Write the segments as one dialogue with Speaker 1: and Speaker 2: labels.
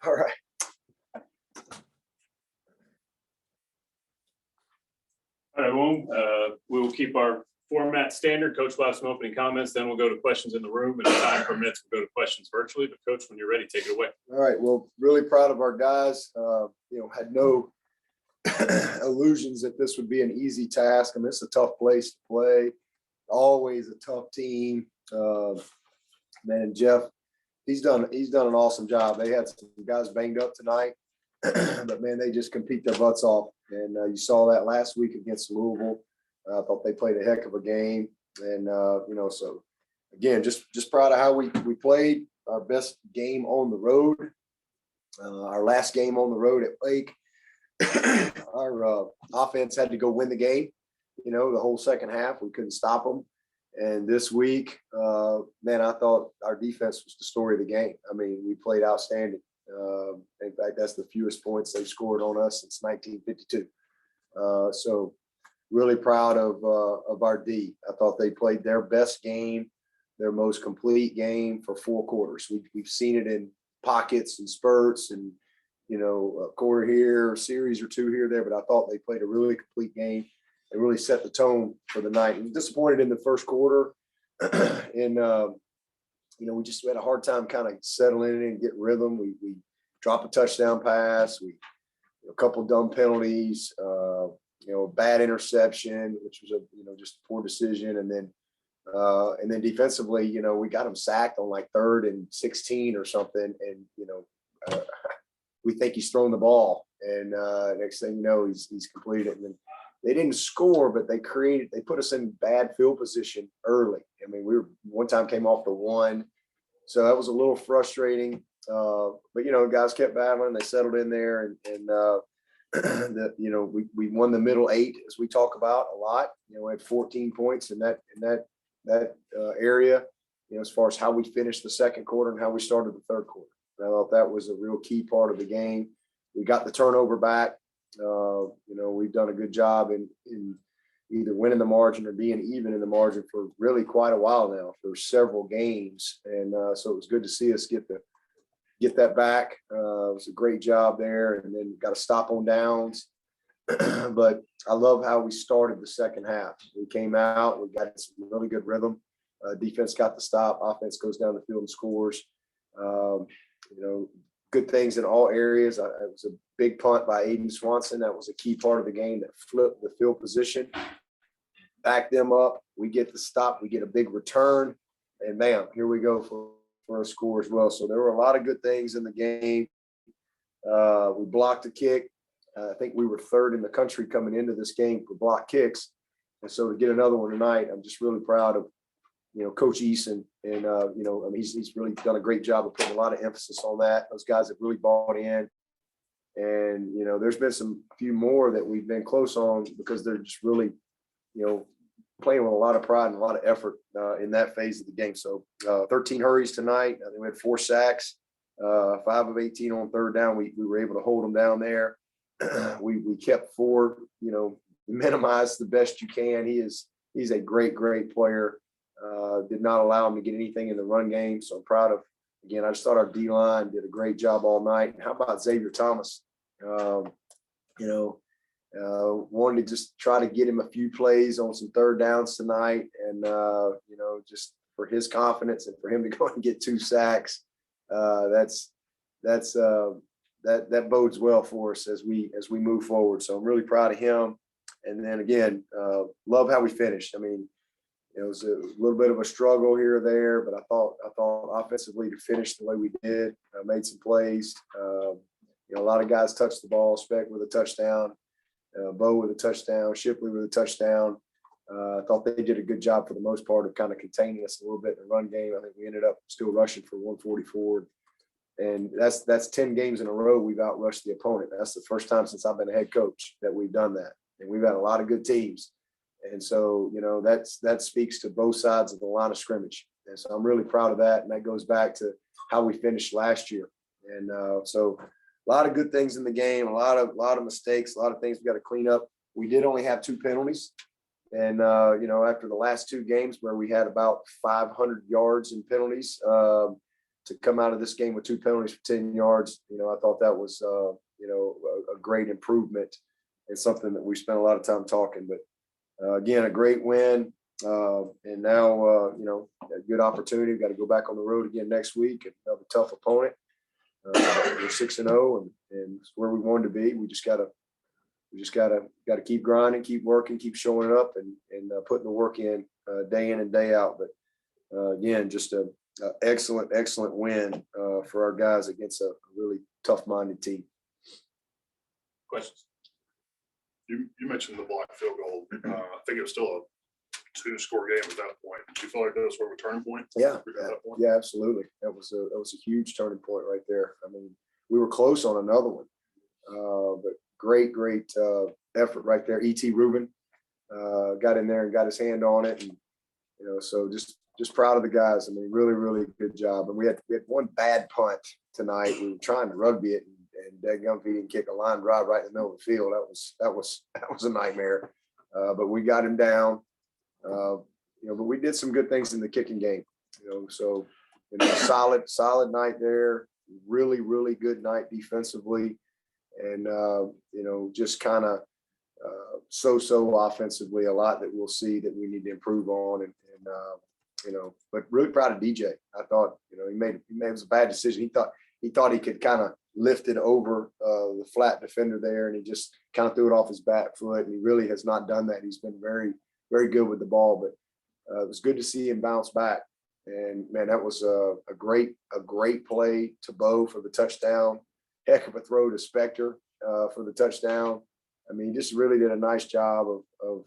Speaker 1: All right.
Speaker 2: All right, well, we'll keep our format standard. Coach will have some opening comments, then we'll go to questions in the room, and if time permits, we'll go to questions virtually. But Coach, when you're ready, take it away.
Speaker 1: All right. Well, really proud of our guys. Had no illusions that this would be an easy task. I mean, it's a tough place to play. Always a tough team. Man, Jeff, he's done an awesome job. They had some guys banged up tonight, but man, they just compete their butts off. And you saw that last week against Louisville. I thought they played a heck of a game. And, so again, just proud of how we played our best game on the road. Our last game on the road at Lake, our offense had to go win the game, the whole second half. We couldn't stop them. And this week, man, I thought our defense was the story of the game. I mean, we played outstanding. In fact, that's the fewest points they've scored on us since 1952. So really proud of our D. I thought they played their best game, their most complete game for 4 quarters. We've seen it in pockets and spurts and, a quarter here, a series or 2 here, there, but I thought they played a really complete game and really set the tone for the night. And disappointed in the first quarter. And, we just had a hard time kind of settling in and get rhythm. We dropped a touchdown pass. A couple of dumb penalties, bad interception, which was just a poor decision. And then defensively, we got him sacked on like 3rd and 16 or something. And, we think he's thrown the ball. And next thing you know, he's completed it. And then they didn't score, but they put us in bad field position early. I mean, one time came off the 1. So that was a little frustrating. But guys kept battling. They settled in there, and we won the middle 8, as we talk about a lot. We had 14 points in that area. As far as how we finished the second quarter and how we started the third quarter, and I thought that was a real key part of the game. We got the turnover back. We've done a good job in either winning the margin or being even in the margin for really quite a while now, for several games, and so it was good to see us get that back. It was a great job there, and then got a stop on downs. But I love how we started the second half. We came out, we got some really good rhythm. Defense got the stop, offense goes down the field and scores. Good things in all areas. It was a big punt by Aiden Swanson. That was a key part of the game that flipped the field position, backed them up. We get the stop, we get a big return, and bam, here we go for a score as well. So there were a lot of good things in the game. We blocked a kick. I think we were 3rd in the country coming into this game for block kicks. And so to get another one tonight, I'm just really proud of, Coach Eason. And, he's really done a great job of putting a lot of emphasis on that. Those guys have really bought in. And, there's been a few more that we've been close on because they're just really, playing with a lot of pride and a lot of effort in that phase of the game. So 13 hurries tonight. I think we had 4 sacks, 5 of 18 on 3rd down. We were able to hold them down there. We kept 4, minimize the best you can. He's a great player. Did not allow him to get anything in the run game. So I'm proud of, again, I just thought our D-line did a great job all night. And how about Xavier Thomas? Wanted to just try to get him a few plays on some 3rd downs tonight. And, just for his confidence and for him to go and get 2 sacks, that bodes well for us as we move forward. So I'm really proud of him. And then again, love how we finished. I mean, it was a little bit of a struggle here or there, but I thought offensively to finish the way we did, made some plays. A lot of guys touched the ball. Speck with a touchdown, Bo with a touchdown, Shipley with a touchdown. I thought they did a good job for the most part of kind of containing us a little bit in the run game. I think we ended up still rushing for 144. And that's 10 games in a row we've outrushed the opponent. That's the first time since I've been a head coach that we've done that. And we've had a lot of good teams. And so, that speaks to both sides of the line of scrimmage. And so I'm really proud of that. And that goes back to how we finished last year. And so a lot of good things in the game, a lot of mistakes, a lot of things we got to clean up. We did only have 2 penalties. And, after the last 2 games where we had about 500 yards in penalties, to come out of this game with 2 penalties for 10 yards, I thought that was, a great improvement and something that we spent a lot of time talking. But again, a great win. And now, a good opportunity. We've got to go back on the road again next week and have a tough opponent. We're 6-0 and it's where we wanted to be. We just gotta keep grinding, keep working, keep showing up and putting the work in and day out. But again, just a excellent win for our guys against a really tough-minded team.
Speaker 2: Questions?
Speaker 3: You mentioned the blocked field goal. I think it was still a 2-score game at that point. Did you feel like that was sort of a turning point?
Speaker 1: Yeah, absolutely. That was a huge turning point right there. I mean, we were close on another one, but great effort right there. E.T. Rubin got in there and got his hand on it, and so just proud of the guys. I mean, really good job. And we had one bad punt tonight. We were trying to rugby it, and dadgum, he didn't kick a line drive right in the middle of the field. That was a nightmare. But we got him down. But we did some good things in the kicking game. So solid night there. Really good night defensively, and just kind of so offensively. A lot that we'll see that we need to improve on, and but really proud of DJ. I thought he made it was a bad decision. He thought he could kind of lift it over the flat defender there, and he just kind of threw it off his back foot, and he really has not done that. He's been very good with the ball, but it was good to see him bounce back. And man, that was a great play to Bo for the touchdown. Heck of a throw to Spector for the touchdown. I mean, he just really did a nice job of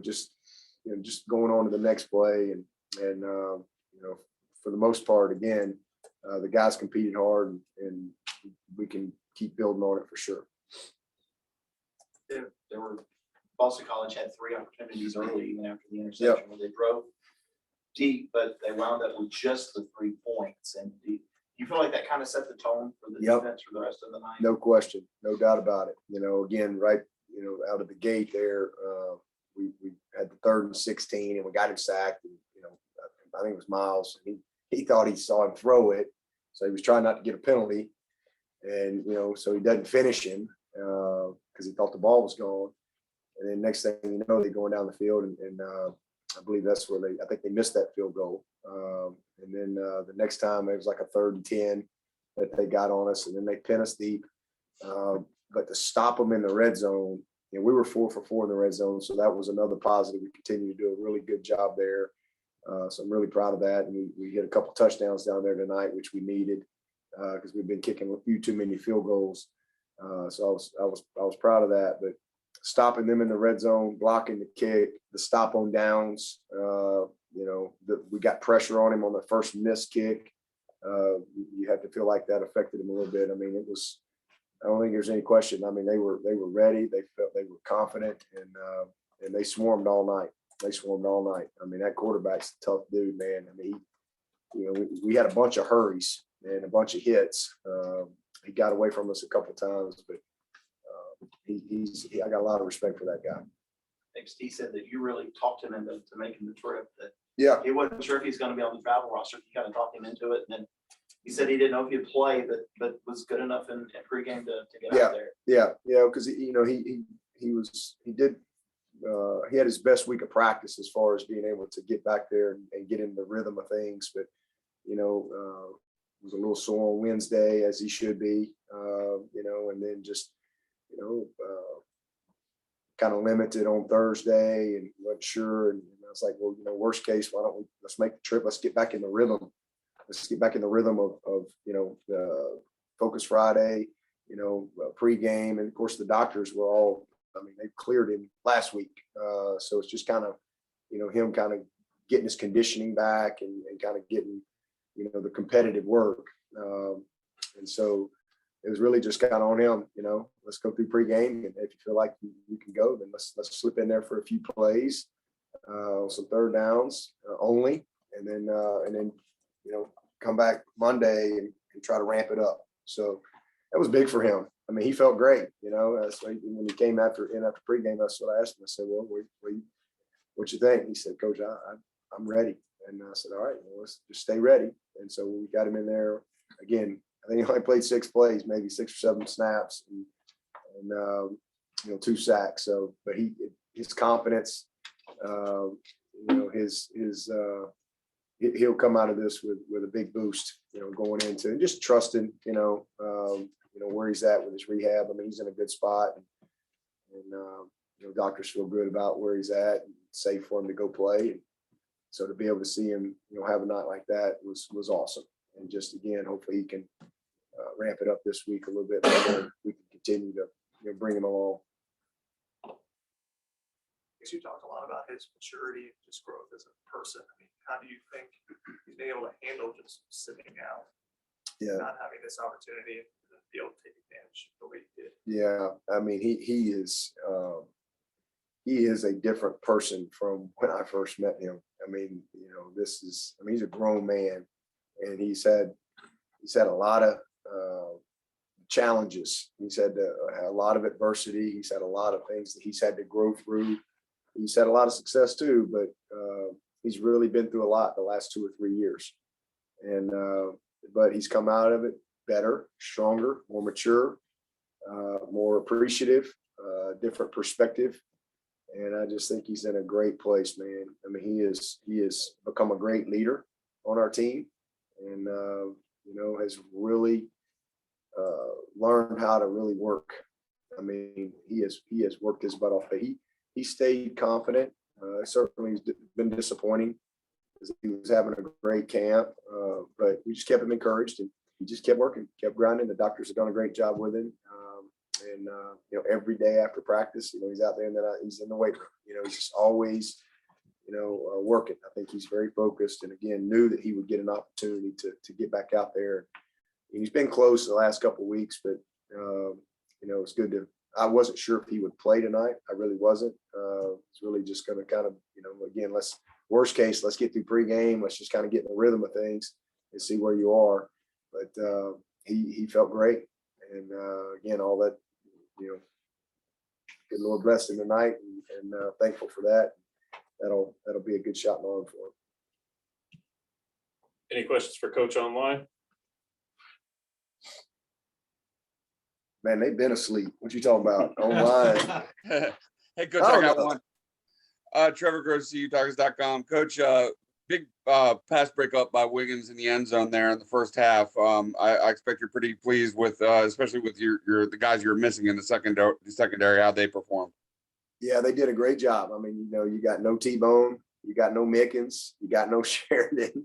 Speaker 1: just going on to the next play, and for the most part, again, the guys competed hard, and we can keep building on it for sure.
Speaker 4: There were Boston College had 3 opportunities early, even after the interception, where they drove deep, but they wound up with just the 3 points. And do you feel like that kind of set the tone for the defense for the rest of the night?
Speaker 1: No question, no doubt about it. Again, right, out of the gate there, we had the 3rd and 16, and we got him sacked. And I think it was Miles. He thought he saw him throw it, so he was trying not to get a penalty, and so he doesn't finish him because he thought the ball was gone. And then next thing you know, they're going down the field, and I believe that's where I think they missed that field goal. And then the next time it was like a 3rd and 10 that they got on us, and then they pin us deep. But to stop them in the red zone, we were 4 for 4 in the red zone, so that was another positive. We continue to do a really good job there. So I'm really proud of that. And we hit a couple touchdowns down there tonight, which we needed because we've been kicking a few too many field goals. So I was proud of that. But stopping them in the red zone, blocking the kick, the stop on downs, we got pressure on him on the first missed kick. You have to feel like that affected him a little bit. I mean, I don't think there's any question. I mean, they were ready. They felt they were confident, and they swarmed all night. I mean, that quarterback's a tough dude, man. I mean, we had a bunch of hurries and a bunch of hits. He got away from us a couple of times, but I got a lot of respect for that guy.
Speaker 4: Steve said that you really talked him into making the trip. That
Speaker 1: he
Speaker 4: wasn't sure if he's going to be on the travel roster. You kind of talked him into it, and then he said he didn't know if he'd play, but was good enough in pregame to get out there.
Speaker 1: Yeah, because he had his best week of practice as far as being able to get back there and get in the rhythm of things. But was a little sore on Wednesday, as he should be. And then just kind of limited on Thursday and wasn't sure. And I was like, well, worst case, why don't let's make the trip? Let's get back in the rhythm. Let's get back in the rhythm of the Focus Friday, pregame. And of course, the doctors were all, they cleared him last week. So it's just kind of, him kind of getting his conditioning back and kind of getting, the competitive work. And so it was really just kind of on him, let's go through pregame. And if you feel like you can go, then let's slip in there for a few plays, some third downs only. And then, come back Monday and try to ramp it up. So that was big for him. I mean, he felt great, so when he came after pregame, that's what I asked him. I said, well, what you think? He said, Coach, I'm ready. And I said, all right, well, let's just stay ready. And so we got him in there again. I think he only played 6 plays, maybe 6 or 7 snaps, and 2 sacks. So, but his confidence, he'll come out of this with a big boost, going into and just trusting, where he's at with his rehab. I mean, he's in a good spot, and doctors feel good about where he's at, and safe for him to go play. And so to be able to see him, have a night like that was awesome. And just again, hopefully he can ramp it up this week a little bit more. We can continue to bring him along.
Speaker 5: You talk a lot about his maturity and just growth as a person. I mean, how do you think he's been able to handle just sitting out, not having this opportunity and be able to take advantage the way he did?
Speaker 1: Yeah, I mean, he is a different person from when I first met him. I mean, he's a grown man, and he's had a lot of challenges. He's had a lot of adversity. He's had a lot of things that he's had to grow through. He's had a lot of success too, but he's really been through a lot the last 2 or 3 years. And but he's come out of it better, stronger, more mature, more appreciative, different perspective. And I just think he's in a great place, man. I mean, he has become a great leader on our team, and has really learned how to really work. I mean, he has worked his butt off. But he stayed confident. Certainly has been disappointing because he was having a great camp, but we just kept him encouraged, and he just kept working, kept grinding. The doctors have done a great job with him. And every day after practice, he's out there, and then he's in the weight room. He's just always, working. I think he's very focused, and again, knew that he would get an opportunity to get back out there. And he's been close the last couple of weeks, but it's good to. I wasn't sure if he would play tonight. I really wasn't. It's really just going to kind of, again, worst case, let's get through pregame. Let's just kind of get in the rhythm of things and see where you are. But he felt great, and again, all that. Good Lord bless him tonight, and thankful for that. That'll be a good shot in the arm for him.
Speaker 2: Any questions for Coach online?
Speaker 1: Man, they've been asleep. What you talking about online?
Speaker 6: Hey, Coach, I got one. Trevor Gross, CUTalkers.com. Coach, big pass breakup by Wiggins in the end zone there in the first half. I expect you're pretty pleased with, especially with the guys you're missing in the secondary, how they performed.
Speaker 1: Yeah, they did a great job. I mean, you got no T-Bone, you got no Mickens, you got no Sheridan.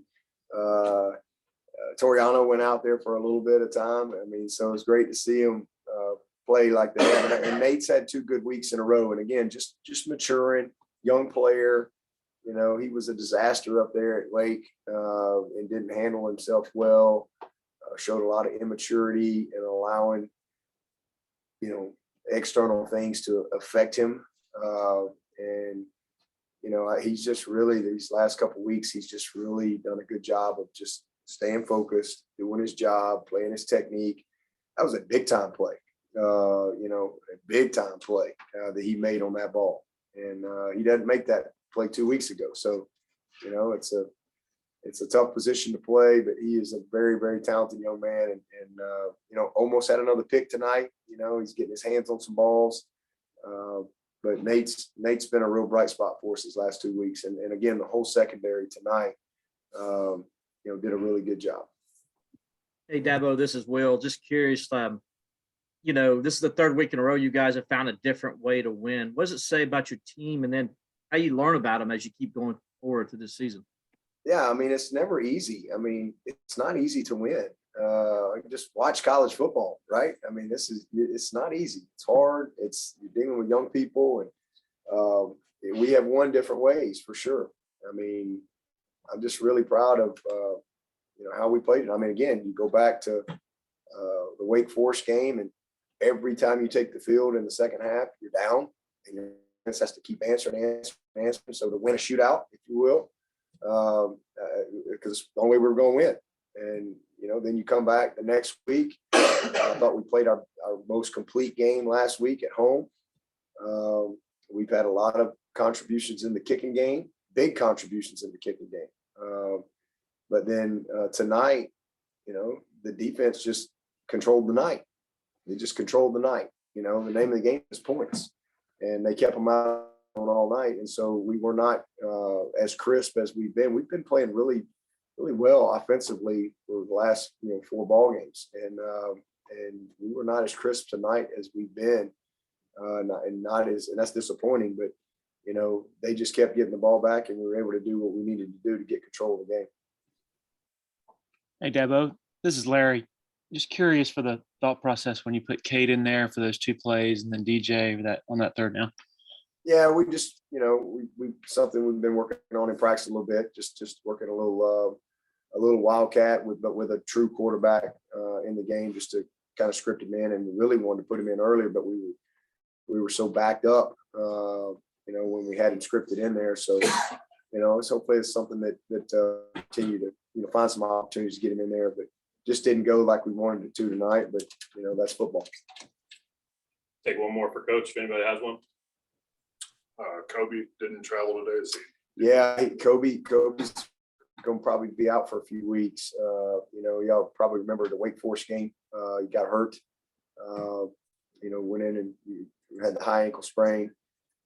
Speaker 1: Toriano went out there for a little bit of time. I mean, so it's great to see him play like they have. And Nate's had 2 good weeks in a row. And again, just maturing, young player. He was a disaster up there at Wake and didn't handle himself well. Showed a lot of immaturity and allowing, external things to affect him. He's just really, these last couple of weeks, he's just really done a good job of just staying focused, doing his job, playing his technique. That was a big time play, a big time play that he made on that ball. And he doesn't make that play 2 weeks ago. So, it's a tough position to play, but he is a very, very talented young man, and almost had another pick tonight. He's getting his hands on some balls. But Nate's been a real bright spot for us these last 2 weeks. And again, the whole secondary tonight, did a really good job.
Speaker 7: Hey, Dabo, this is Will. Just curious, this is the 3rd week in a row you guys have found a different way to win. What does it say about your team, and then how you learn about them as you keep going forward to this season?
Speaker 1: Yeah, I mean, it's never easy. I mean, it's not easy to win. Just watch college football, right? I mean, it's not easy. It's hard. You're dealing with young people, and we have won different ways for sure. I mean, I'm just really proud of how we played it. I mean, again, you go back to the Wake Forest game, and every time you take the field in the second half, you're down, and your defense has to keep answering. So to win a shootout, if you will, because it's the only way we were going to win. And then you come back the next week. I thought we played our most complete game last week at home. We've had a lot of contributions in the kicking game, big contributions in the kicking game. But then tonight, you know, the defense just controlled the night. They just controlled the night. You know, the name of the game is points, and they kept them out all night. And so we were not as crisp as we've been. We've been playing really, really well offensively for the last 4 ball games, and we were not as crisp tonight as we've been, and that's disappointing. But you know, they just kept getting the ball back, and we were able to do what we needed to do to get control of the game.
Speaker 8: Hey, Dabo, this is Larry. Just curious for the thought process when you put Kate in there for those 2 plays and then DJ on that third down.
Speaker 1: Yeah, we just, we something we've been working on in practice a little bit, just working a little wildcat but with a true quarterback in the game, just to kind of script him in, and we really wanted to put him in earlier, but we were so backed up, when we had him scripted in there. So, it's hopefully it's something that continue to, find some opportunities to get him in there, but just didn't go like we wanted it to tonight. But, that's football.
Speaker 2: Take one more for coach, if anybody has one.
Speaker 3: Kobe didn't travel today. So
Speaker 1: Yeah, Kobe's gonna probably be out for a few weeks. Y'all probably remember the Wake Forest game. He got hurt. Went in and had the high ankle sprain.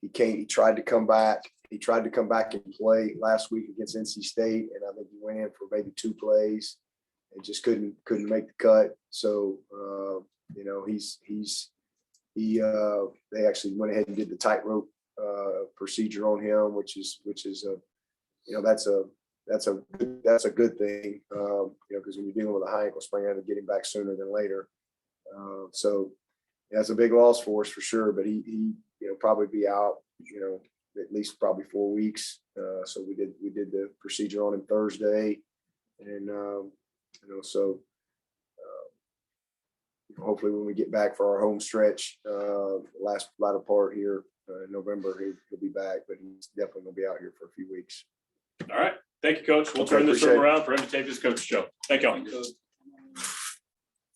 Speaker 1: He tried to come back. He tried to come back and play last week against NC State, and I think he went in for maybe 2 plays and just couldn't make the cut. So they actually went ahead and did the tightrope procedure on him, which is that's a good thing, because when you're dealing with a high ankle sprain, you have to get him back sooner than later. So that's a big loss for us for sure, but he probably be out, at least probably 4 weeks. So we did the procedure on him Thursday, and so hopefully when we get back for our home stretch, latter part here in November, he'll be back, but he's definitely gonna be out here for a few weeks.
Speaker 2: All right. Thank you, coach. We'll
Speaker 1: Okay,
Speaker 2: turn this
Speaker 1: appreciate
Speaker 2: room
Speaker 1: it.
Speaker 2: around for him to take his coach show. Thank y'all.